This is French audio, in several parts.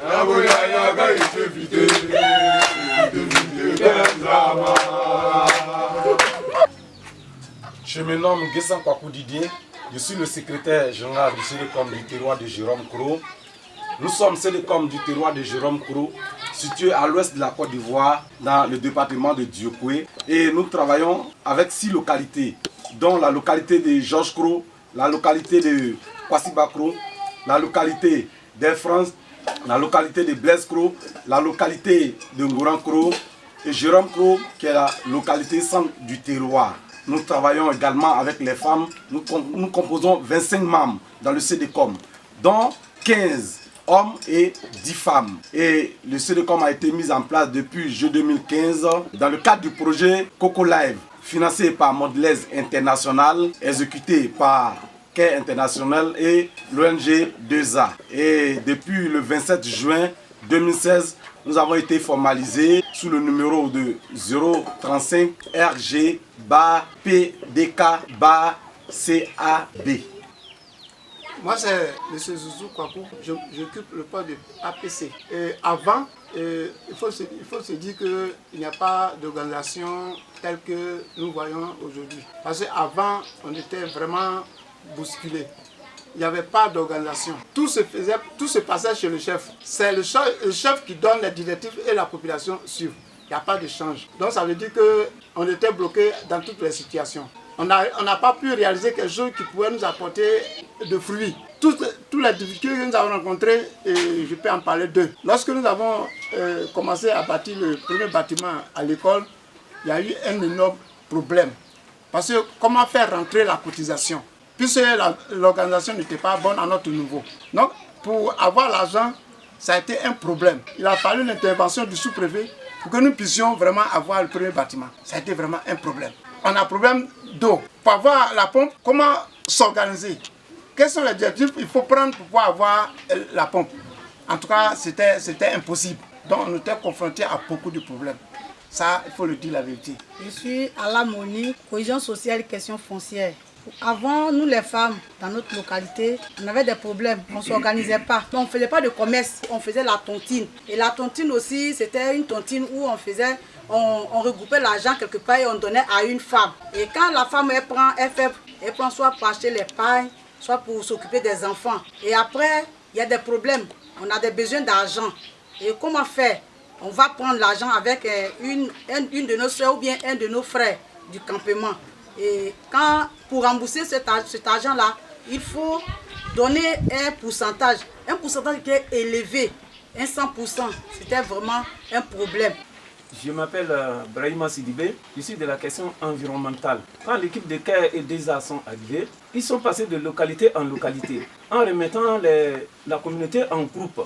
Je me nomme Guessan Kwaku Didier, je suis le secrétaire général du Sénécom du terroir de Jérôme Koro. Nous sommes Sénécom du terroir de Jérôme Koro, situé à l'ouest de la Côte d'Ivoire, dans le département de Diokoué. Et nous travaillons avec 6 localités, dont la localité de Georges Koro, la localité de Kwasi Bakro, la localité d'Air France, la localité de Blaise Kro, la localité de Ngouran Kro et Jérôme Kro, qui est la localité centre du terroir. Nous travaillons également avec les femmes. Nous composons 25 membres dans le CDCOM, dont 15 hommes et 10 femmes. Et le CDCOM a été mis en place depuis juillet 2015 dans le cadre du projet Coco Live, financé par Mondelez International, exécuté par Care International et l'ONG 2A. Et depuis le 27 juin 2016, nous avons été formalisés sous le numéro de 035 RG-PDK-CAB. Moi, c'est M. Zouzou Kwaku, j'occupe le poste de APC. Et avant, il faut se dire qu'il n'y a pas d'organisation telle que nous voyons aujourd'hui. Parce qu'avant, on était vraiment bousculés. Il n'y avait pas d'organisation. Tout se passait chez le chef. C'est le chef qui donne les directives et la population suit. Il n'y a pas d'échange. Donc ça veut dire qu'on était bloqué dans toutes les situations. On n'a pas pu réaliser quelque chose qui pouvait nous apporter de fruits. Toutes les difficultés que nous avons rencontrées, et je peux en parler d'eux. Lorsque nous avons commencé à bâtir le premier bâtiment à l'école, il y a eu un énorme problème. Parce que comment faire rentrer la cotisation? Puisque l'organisation n'était pas bonne à notre niveau. Donc, pour avoir l'argent, ça a été un problème. Il a fallu l'intervention du sous-préfet pour que nous puissions vraiment avoir le premier bâtiment. Ça a été vraiment un problème. On a un problème d'eau. Pour avoir la pompe, comment s'organiser? Quels sont les directives qu'il faut prendre pour pouvoir avoir la pompe? En tout cas, c'était impossible. Donc, on était confrontés à beaucoup de problèmes. Ça, il faut le dire la vérité. Je suis Ala Moni, cohésion sociale et questions foncières. Avant, nous les femmes, dans notre localité, on avait des problèmes, on ne s'organisait pas. On ne faisait pas de commerce, on faisait la tontine. Et la tontine aussi, c'était une tontine où on regroupait l'argent quelque part et on donnait à une femme. Et quand la femme, elle prend soit pour acheter les pailles, soit pour s'occuper des enfants. Et après, il y a des problèmes, on a des besoins d'argent. Et comment faire? On va prendre l'argent avec une de nos soeurs ou bien un de nos frères du campement. Et pour rembourser cet argent-là, il faut donner un pourcentage qui est élevé, un 100%. C'était vraiment un problème. Je m'appelle Brahima Sidibé, je suis de la question environnementale. Quand l'équipe de Care et d'ESA sont arrivés, ils sont passés de localité en localité, en remettant la communauté en groupe.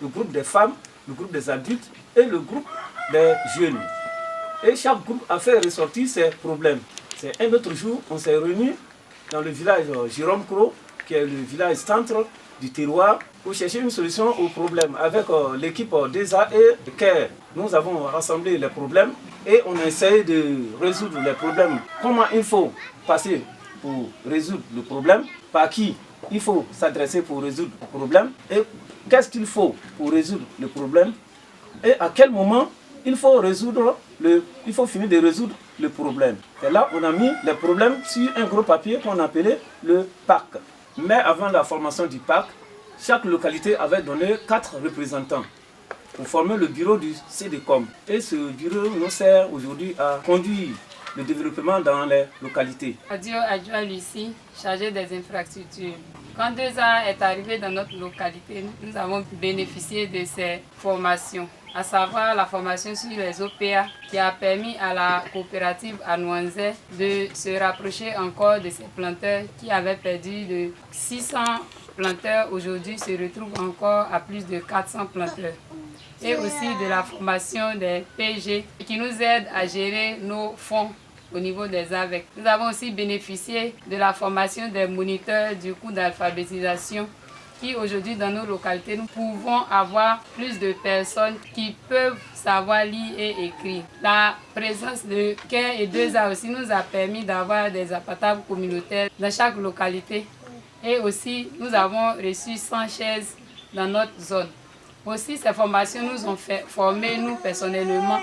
Le groupe des femmes, le groupe des adultes et le groupe des jeunes. Et chaque groupe a fait ressortir ses problèmes. C'est un autre jour, on s'est réunis dans le village Jérôme Kro, qui est le village centre du terroir, pour chercher une solution au problème. Avec l'équipe d'ESA et de Care, nous avons rassemblé les problèmes et on a essayé de résoudre les problèmes. Comment il faut passer pour résoudre le problème, par qui il faut s'adresser pour résoudre le problème, et qu'est-ce qu'il faut pour résoudre le problème, et à quel moment il faut finir de résoudre le problème. Et là, on a mis les problèmes sur un gros papier qu'on appelait le PAC. Mais avant la formation du PAC, chaque localité avait donné 4 représentants pour former le bureau du CDCOM. Et ce bureau nous sert aujourd'hui à conduire le développement dans les localités. Adio Adjoua Lucie, chargé des infrastructures. Quand 2A est arrivé dans notre localité, nous avons bénéficié de ces formations, à savoir la formation sur les OPA qui a permis à la coopérative Anouanzé de se rapprocher encore de ces planteurs qui avaient perdu de 600 planteurs. Aujourd'hui se retrouvent encore à plus de 400 planteurs. Et aussi de la formation des PG qui nous aident à gérer nos fonds au niveau des AVEC. Nous avons aussi bénéficié de la formation des moniteurs du cours d'alphabétisation qui aujourd'hui dans nos localités, nous pouvons avoir plus de personnes qui peuvent savoir lire et écrire. La présence de Care et 2A aussi nous a permis d'avoir des apatables communautaires dans chaque localité. Et aussi, nous avons reçu 100 chaises dans notre zone. Aussi, ces formations nous ont fait former, nous personnellement,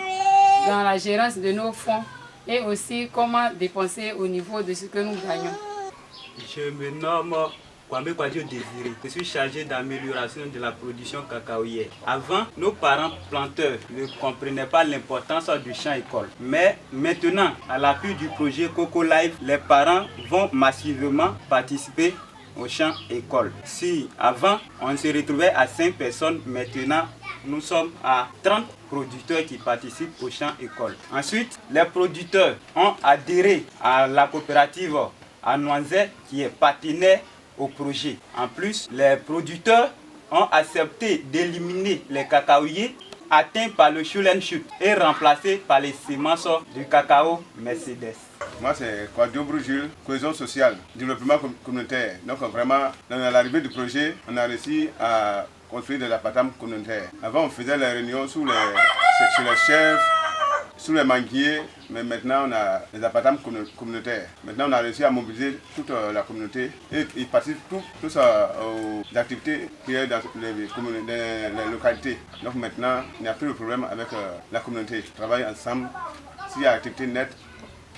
dans la gérance de nos fonds et aussi comment dépenser au niveau de ce que nous gagnons. Je me nomme Kwame Kwadjo Désiré. Je suis chargé d'amélioration de la production cacaoyère. Avant, nos parents planteurs ne comprenaient pas l'importance du champ école. Mais maintenant, à l'appui du projet Coco Life, les parents vont massivement participer au champ école. Si avant, on se retrouvait à 5 personnes, maintenant, nous sommes à 30 producteurs qui participent au champ école. Ensuite, les producteurs ont adhéré à la coopérative à Noisette qui est partenaire au projet. En plus, les producteurs ont accepté d'éliminer les cacaoyers atteints par le Schulen Chute et remplacés par les semences du cacao Mercedes. Moi, c'est Kwadjo Jules, cohésion sociale, développement communautaire. Donc vraiment, dans l'arrivée du projet, on a réussi à construire des appartements communautaires. Avant, on faisait les réunions chez les chefs, sous les manguiers, mais maintenant on a des appartements communautaires. Maintenant on a réussi à mobiliser toute la communauté et ils participent tous aux activités qu'il y a dans les localités. Donc maintenant il n'y a plus de problème avec la communauté. Ils travaillent ensemble. S'il y a activité nette,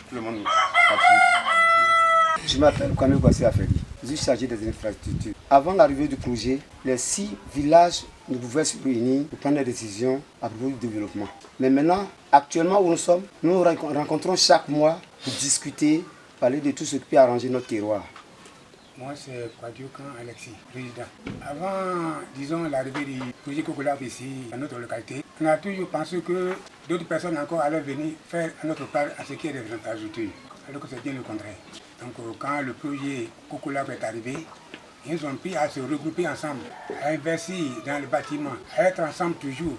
tout le monde participe. Je m'appelle Kwame Kwasi Afedi. Je suis chargé des infrastructures. Avant l'arrivée du projet, les 6 villages ne pouvaient se réunir pour prendre des décisions à propos du développement. Mais maintenant, actuellement où nous sommes, nous nous rencontrons chaque mois pour discuter, parler de tout ce qui peut arranger notre terroir. Moi, c'est Kwadjo Alexis, président. Avant, disons, l'arrivée du projet Coco Life ici, dans notre localité, on a toujours pensé que d'autres personnes encore allaient venir faire à notre part à ce qui est des infrastructures. Alors que c'est bien le contraire. Donc, quand le projet Coco Life est arrivé, ils ont pris à se regrouper ensemble, à investir dans le bâtiment, à être ensemble toujours,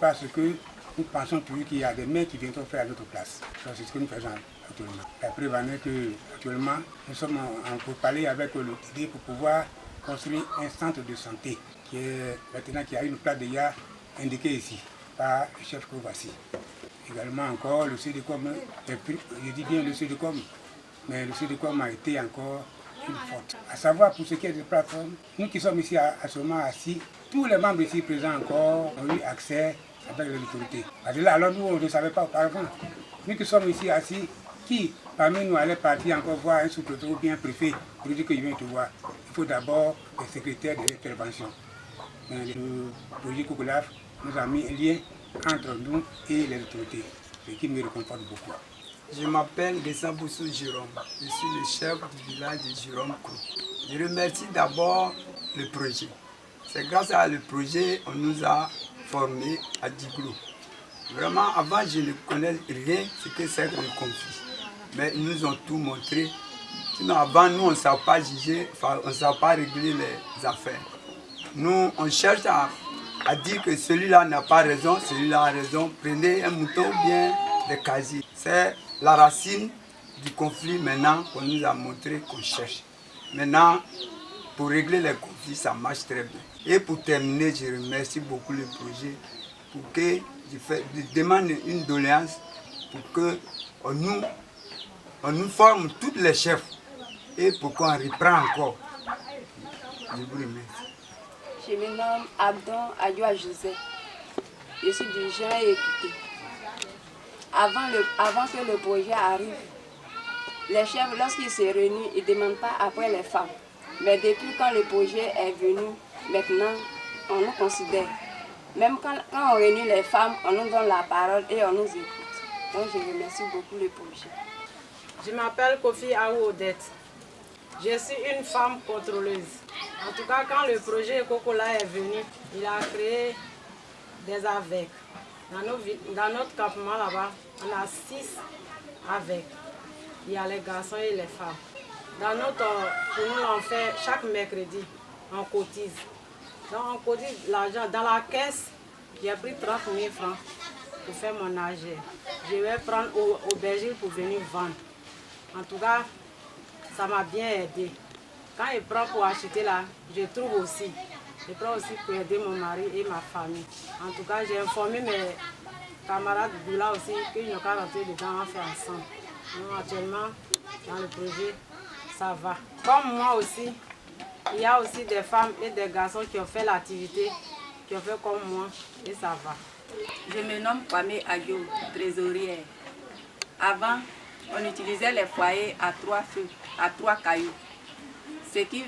parce que nous pensons toujours qu'il y a des mains qui viendront faire à notre place. C'est ce que nous faisons actuellement. La preuve en est qu'actuellement, nous sommes en pourparlers avec l'OTD pour pouvoir construire un centre de santé qui a une place déjà indiquée ici par le chef Kovassi. Également encore le CDCOM, je dis bien le CDCOM, mais le CDCOM a été encore une faute. À savoir pour ce qui est des plateformes, nous qui sommes ici à ce moment assis, tous les membres ici présents encore ont eu accès avec l'autorité. Parce que là, alors nous, on ne savait pas auparavant. Nous qui sommes ici assis, qui parmi nous allait partir encore voir un sous-préfet ou bien un préfet pour dire qu'il vient te voir? Il faut d'abord le secrétaire de l'intervention. Le projet Coco Life nous a mis un lien entre nous et les autorités, ce qui me réconforte beaucoup. Je m'appelle Dessamboussou Jérôme, je suis le chef du village de Jérôme Kou. Je remercie d'abord le projet. C'est grâce à le projet qu'on nous a formés à Diglo. Vraiment, avant, je ne connais rien ce que c'est que le conflit. Mais ils nous ont tout montré. Sinon, avant, nous, on ne savait pas juger, on ne savait pas régler les affaires. Nous, on cherche à dire que celui-là n'a pas raison, celui-là a raison. Prenez un mouton ou bien des casiers. C'est la racine du conflit maintenant qu'on nous a montré qu'on cherche. Maintenant, pour régler les conflits, ça marche très bien. Et pour terminer, je remercie beaucoup le projet pour que je demande une doléance pour qu'on nous forme tous les chefs et pour qu'on reprenne encore. Je vous remercie. Je me nomme Abdon Adjoa José. Je suis du Jean et Équité. Avant que le projet arrive, les chefs, lorsqu'ils se réunissent, ils ne demandent pas après les femmes. Mais depuis quand le projet est venu, maintenant, on nous considère. Même quand on réunit les femmes, on nous donne la parole et on nous écoute. Donc je remercie beaucoup le projet. Je m'appelle Kofi Aou Odette. Je suis une femme contrôleuse. En tout cas, quand le projet Coco Life est venu, il a créé des AVEC. Dans notre campement là-bas, on a 6 AVEC. Il y a les garçons et les femmes. Pour nous, on fait chaque mercredi, on cotise. Donc on cotise l'argent. Dans la caisse, j'ai pris 30 000 francs pour faire mon AG. Je vais prendre au berger pour venir vendre. En tout cas, ça m'a bien aidé. Quand je prends pour acheter là, je trouve aussi. Je prends aussi pour aider mon mari et ma famille. En tout cas, j'ai informé mes camarades de là aussi qu'ils n'ont qu'à rentrer dedans, on fait ensemble. Donc, actuellement, dans le projet, ça va. Comme moi aussi, il y a aussi des femmes et des garçons qui ont fait l'activité qui ont fait comme moi et ça va. Je me nomme Kwame Adio, trésorière. Avant, on utilisait les foyers à 3 feux, à 3 cailloux. Ce qui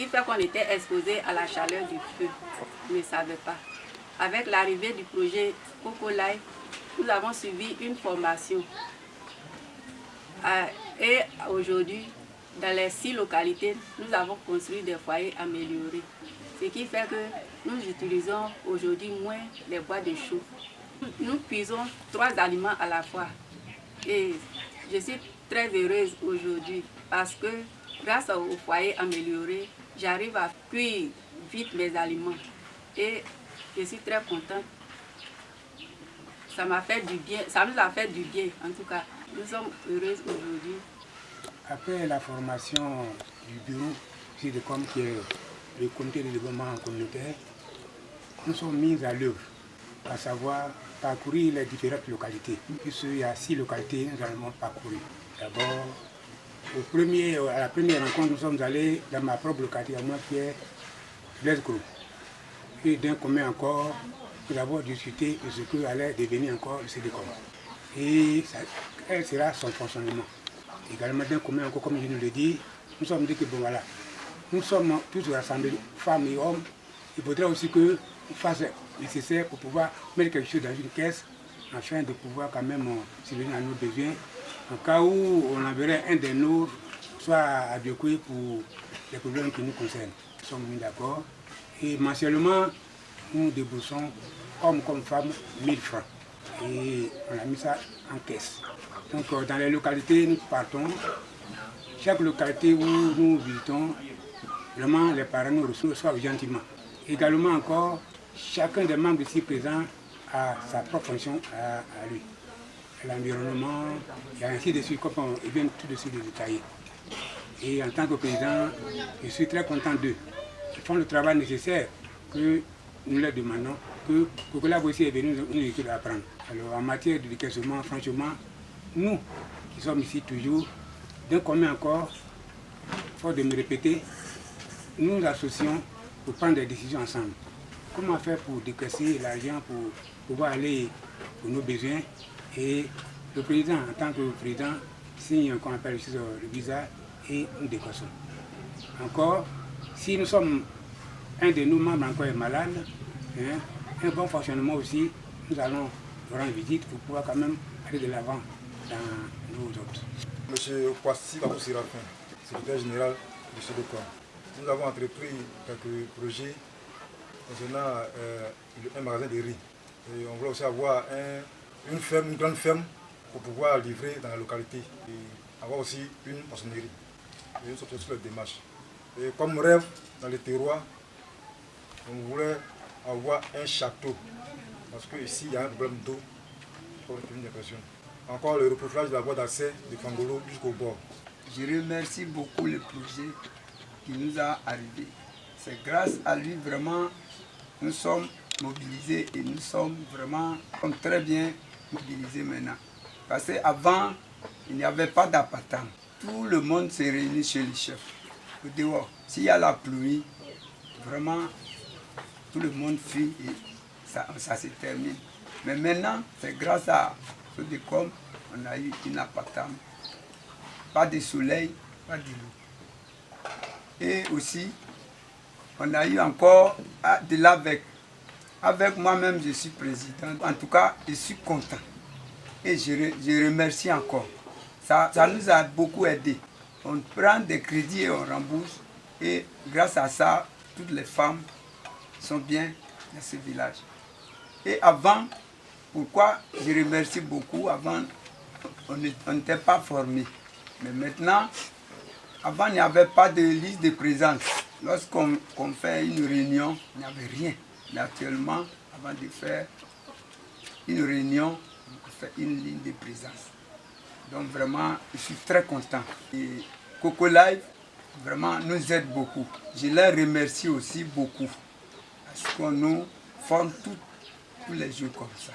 fait qu'on était exposé à la chaleur du feu. On ne savait pas. Avec l'arrivée du projet Coco Life, nous avons suivi une formation. Et aujourd'hui, dans les 6 localités, nous avons construit des foyers améliorés. Ce qui fait que nous utilisons aujourd'hui moins les bois de chaux. Nous cuisons 3 aliments à la fois. Et je suis très heureuse aujourd'hui parce que grâce au foyer amélioré, j'arrive à cuire vite mes aliments. Et je suis très contente. Ça m'a fait du bien, ça nous a fait du bien en tout cas. Nous sommes heureuses aujourd'hui. Après la formation du bureau CIDECOM, qui est le comité de développement communautaire, nous sommes mis à l'œuvre, à savoir parcourir les différentes localités. Puisqu'il y a 6 localités, nous allons parcourir. D'abord, à la première rencontre, nous sommes allés dans ma propre localité, à moi qui est Blaise Gros. Et d'un commun encore, nous avons discuté de ce que allait devenir encore le CIDECOM. Et quel sera son fonctionnement. Également d'un commun encore, comme je nous l'ai dit, nous sommes dit que bon voilà, nous sommes tous rassemblés, femmes et hommes. Il faudrait aussi que nous fassions le nécessaire pour pouvoir mettre quelque chose dans une caisse, afin de pouvoir quand même subvenir à nos besoins. En cas où on enverrait un des nôtres, soit à Biokoué pour les problèmes qui nous concernent. Nous sommes mis d'accord. Et mensuellement, nous déboursons, hommes comme femmes, 1000 francs. Et on a mis ça en caisse. Donc dans les localités, nous partons. Chaque localité où nous visitons, vraiment les parents nous reçoivent gentiment. Également encore, chacun des membres ici présents a sa propre fonction à lui. L'environnement, il y a ainsi de suite, comme ils viennent tout de suite de détailler. Et en tant que président, je suis très content d'eux. Ils font le travail nécessaire que nous leur demandons, que Cocola aussi est venu nous étudier à apprendre. Alors en matière de décaissement, franchement, nous qui sommes ici toujours, d'un commun encore, faut de me répéter, nous nous associons pour prendre des décisions ensemble. Comment faire pour décaisser l'argent, pour pouvoir aller pour nos besoins. Et le président, en tant que président, signe qu'on appelle ici le visa et nous décaissons. Encore, si nous sommes, un de nos membres encore est malade, hein, un bon fonctionnement aussi, nous allons rendre visite pour pouvoir quand même aller de l'avant dans nos autres. Monsieur Kwasi Babou Séraphin, secrétaire général du CIDECOM. Nous avons entrepris quelques projets concernant un magasin de riz. Et on voulait aussi avoir une grande ferme pour pouvoir livrer dans la localité et avoir aussi une poissonnerie. Et nous sommes sur la démarche. Et comme rêve dans les terroirs, on voulait avoir un château. Parce qu'ici, il y a un problème d'eau pour une dépression. Encore le reprofilage de la voie d'accès de Fangolo jusqu'au bord. Je remercie beaucoup le projet qui nous a arrivé. C'est grâce à lui vraiment nous sommes mobilisés et nous sommes vraiment très bien mobilisés maintenant. Parce qu'avant, il n'y avait pas d'appartement. Tout le monde s'est réuni chez le chef. Au dehors, s'il y a la pluie, vraiment, tout le monde fuit et ça se termine. Mais maintenant, c'est grâce à CIDECOM, on a eu un appartement. Pas de soleil, pas de l'eau. Et aussi, on a eu encore de l'AVEC. Avec moi-même, je suis président. En tout cas, je suis content. Et je remercie encore. Ça nous a beaucoup aidé. On prend des crédits et on rembourse. Et grâce à ça, toutes les femmes sont bien dans ce village. Et avant, pourquoi je remercie beaucoup, avant, on n'était pas formés. Mais maintenant, avant, il n'y avait pas de liste de présence. Lorsqu'on fait une réunion, il n'y avait rien. Mais actuellement, avant de faire une réunion, on fait une ligne de présence. Donc vraiment, je suis très content. Et Coco Life, vraiment, nous aide beaucoup. Je les remercie aussi beaucoup. Parce qu'on nous forme tous les jours comme ça.